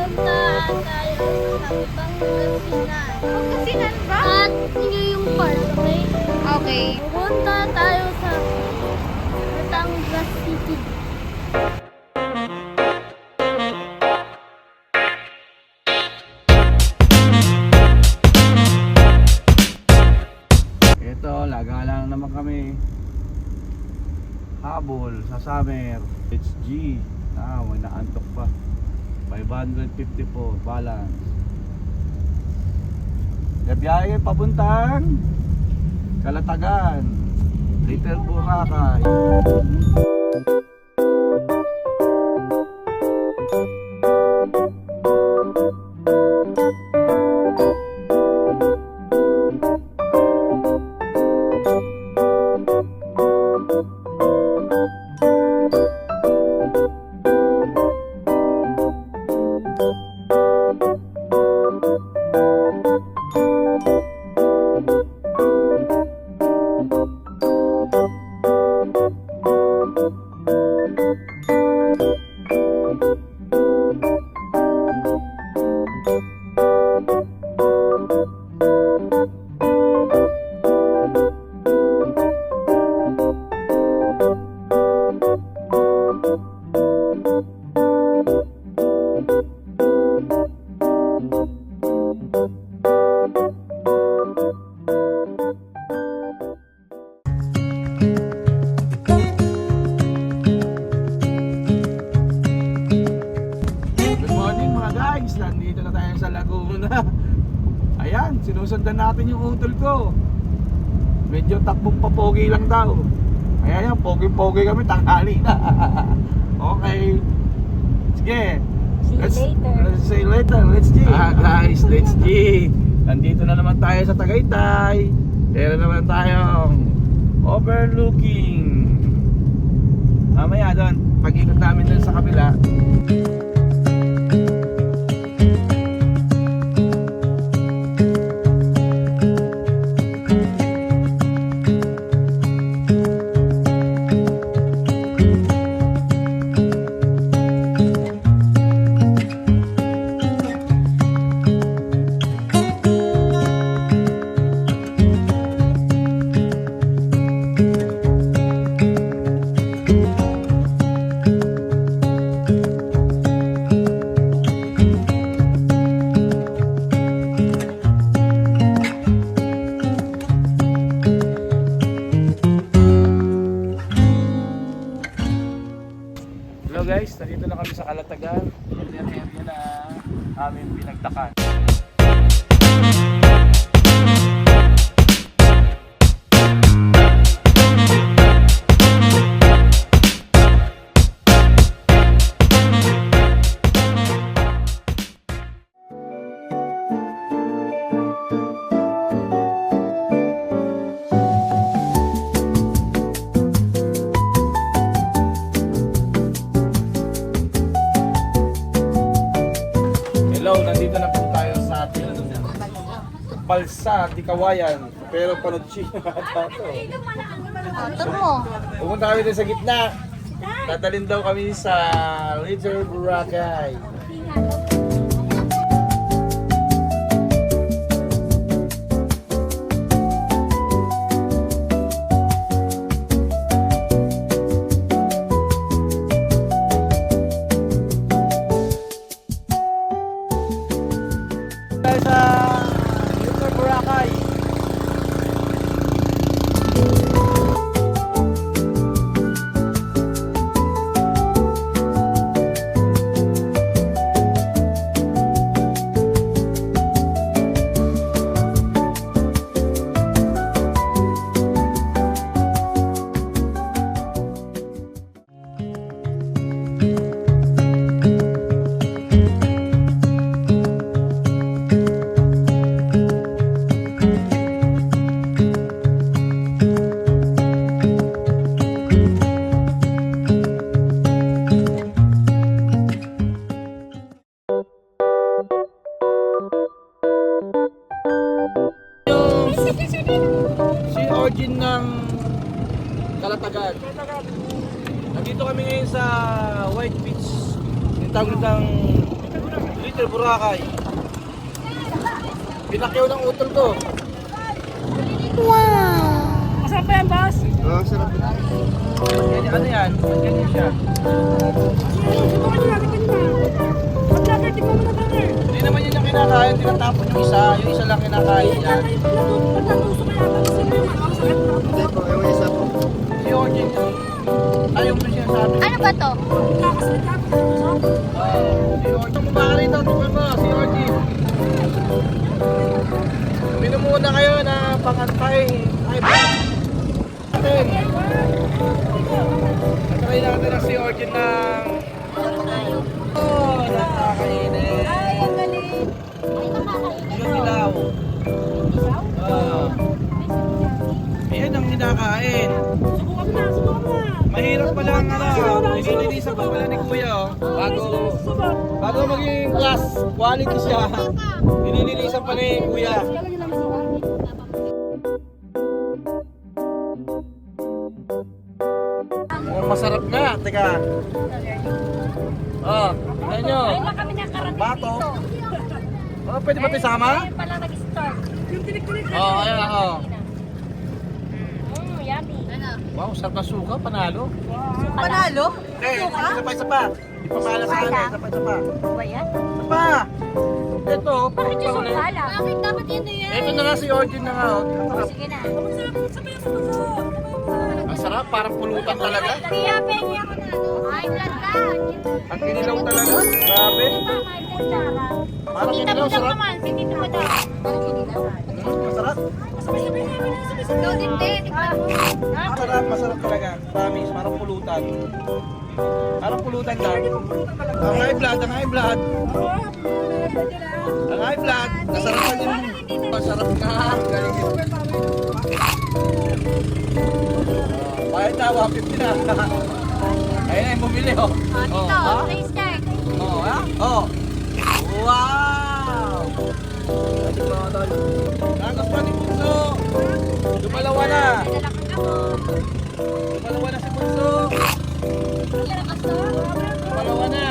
Punta tayo sa Pangasinan. Pangasinan ba? At yung park, okay? Okay. Pupunta tayo sa Batangas City. Ito, lagalang naman kami. Habol sa summer. HG. May naantok pa. 554 balance. Gabiyahe papuntang Kalatagan. Little Boracay. Nandito na tayo sa Laguna. Ayan, sinusundan natin yung utol ko. Medyo takbong papogi lang daw. Ayan yan, pogi-pogi kami, tanghali na. Okay. Sige. See you later. Let's G. Guys, let's G. Nandito na naman tayo sa Tagaytay. Meron naman tayong overlooking. Mamaya doon, pag-ikot namin doon sa kabila. Hello guys, nandito na kami sa Kalatagan. Yan area na aming pinagtakan. Hello, nandito na po tayo sa ating Balsa, Dikawayan. Pero panotchi na ata ito. Ito mo. Pumunta kami din sa gitna. Tatalin daw kami sa Little Boracay. Tayo sa Little Boracay. Si origin ng Kalatagan. Nandito kami ngayon sa White Beach. Yung tawag ng Little Utol, Boracay. Pinakyaw ng utol ko. Masarap ba yan, boss? Oo, sarap. Ano yan? Ganyan siya. Hindi naman yun yung kinakain, tinatapon yung isa lang kinakain yan. Si Origin, ayaw mo siya sabi. Ano ba to? Si Origin, bumaka rito, tingnan mo, si Origin. Minumuna kayo na pangantay. Ay, natin. Natry natin ang si Origin ng... Oh, nakakainit. Ay, ang galing. Ay, nakakainit. Yung ilaw. Ayan ang kinakain. Subukan mo na, subukan mo na. Mahirap pala ang nililinisan pa pala ni Kuya oh. Bago maging class, quality siya. Nililinisan pa ni Kuya. Oh, masarap nga, teka. Oh, tignan nyo. Ayun lang kami nakarating Bato. dito. Oh, pwede ba ito isama? Ayun pala nag-start. Oh, ayan oh. Yummy. Wow, sarap na suka, panalo. Panalo? Eh, isa pa. Ipamala sa akin, isa pa. Ba yan? Isa pa. Ito, Bakit yung pangulit. sukala? Bakit dapat yun na yan? Ito na nga si Origin na nga. Oh. Sige na. Ang sarap, parang pulutan talaga. Kaya pengi ako na. Ay, blanda. Ang kinilaw talaga. Grabe. Parang kinilaw, sarap. Pinito mo daw. Masarap. Ikaw din din. Masarap, masarap talaga. Promise, parang pulutan. Parang pulutan lang. Ang high blood, ang high blood. Ang high blood. Nasarapan din. Masarap na. Galing din. Bayad na, 150 na. Ayun na yung bumili, oh. Dito, ha? place start. Oh, ha? Oh. Wow! Nagos pa ni Bunso. Dumalawa na. Dumalawa na si Bunso. Dumalawa na.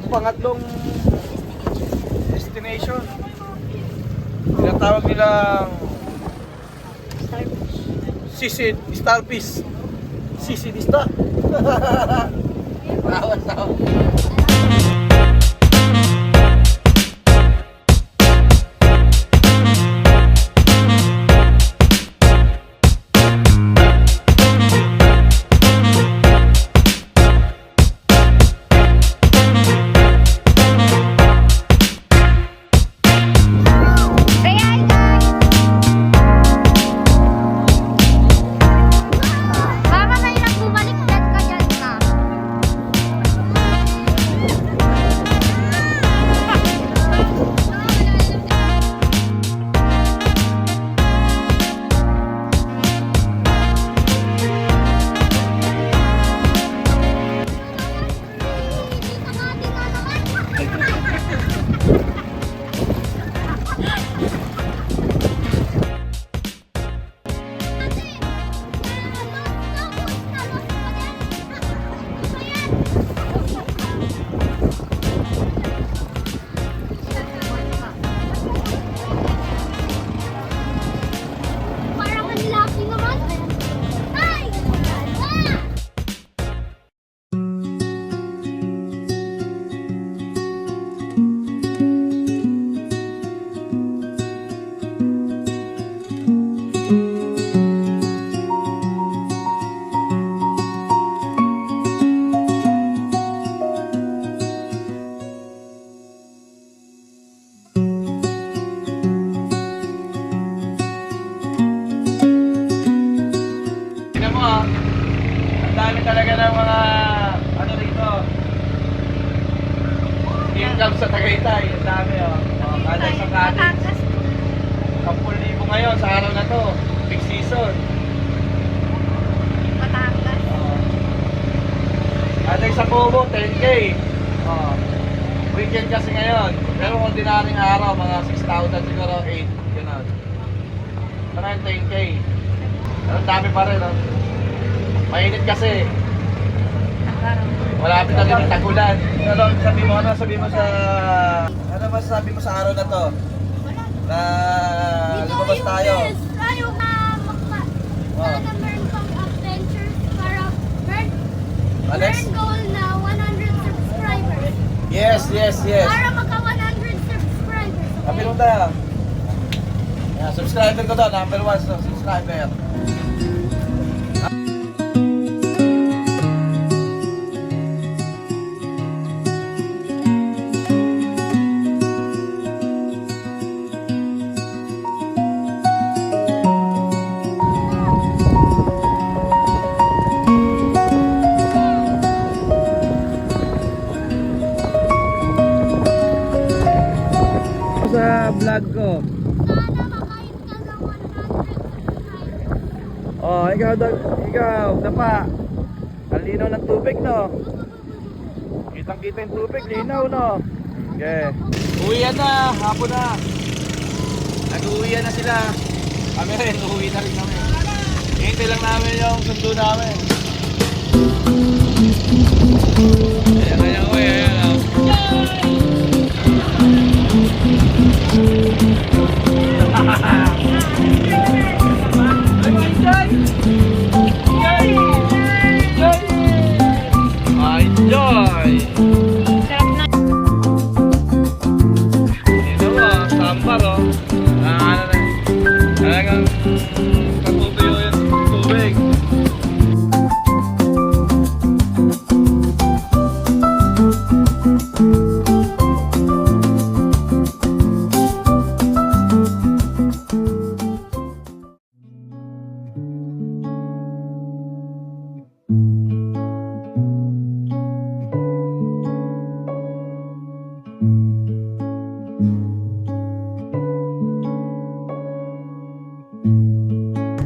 Pangatlong destination. Tinatawag nilang Sisid Starfish. Sisidista. Tawa. Baka mahirap bumaliktad ka dyan na. Tagaytay, ang dami oh. Oh, kada isang cottage. Batangas. 10,000 ngayon sa araw na to. Peak season. Batangas. Oh. Kada isang kubo, 10K. Oh. Weekend kasi ngayon. Pero ordinaryong araw, mga 6,000 siguro, 8. Ganun. Pero yung 10K. Pero ang dami pa rin. Oh. Mainit kasi. Malapit na rin ang tagulan. Ano sabi mo sa... Ano masasabi mo sa araw na to? Na lumabas tayo. Tayo na meron pang adventures para Alex? burn goal na 100 subscribers. Yes. Para magka 100 subscribers. Kapil mo tayo. Yeah, subscriber ko to, number 1 subscriber. Sa vlog ko. Sana makain ka ng 100 subscribers. Oh, ikaw, dapa. Ang linaw ng tubig, no? Kitang-kita yung tubig, linaw, no? Okay. Uwian na, hapon na. Nag-uwian na sila. Kami rin, uwi na rin kami. Hintay lang namin yung sundo namin. Ayan na yung uwi, ayan o. Enjoy! Sarap na. Dito mo, sampar o. Ano na. Talagang natutuyo yung tubig.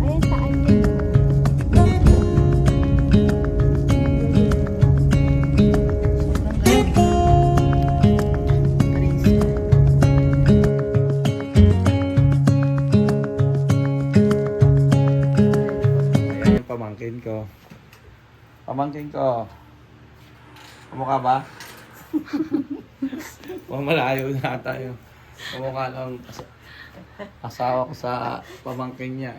Ayun, saan yun? Ayan yung pamangkin ko. Pamangkin ko. Kumukha ba? Malayo na tayo. Kumukha ng asawa ko sa pamangkin niya.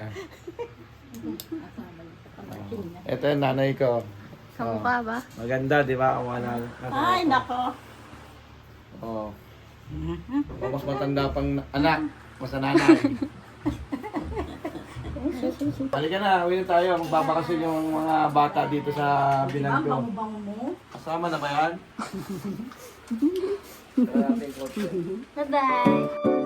Ito yung nanay ko. Kamukha ba? Maganda, di ba? Ay, nako. Oo. Mas matanda pang anak. Mas nanay. Halika na, uwi na tayo. Magbabakasyon yung mga bata dito sa Binanggo. Bango mo. Kasama na ba yan? Bye-bye.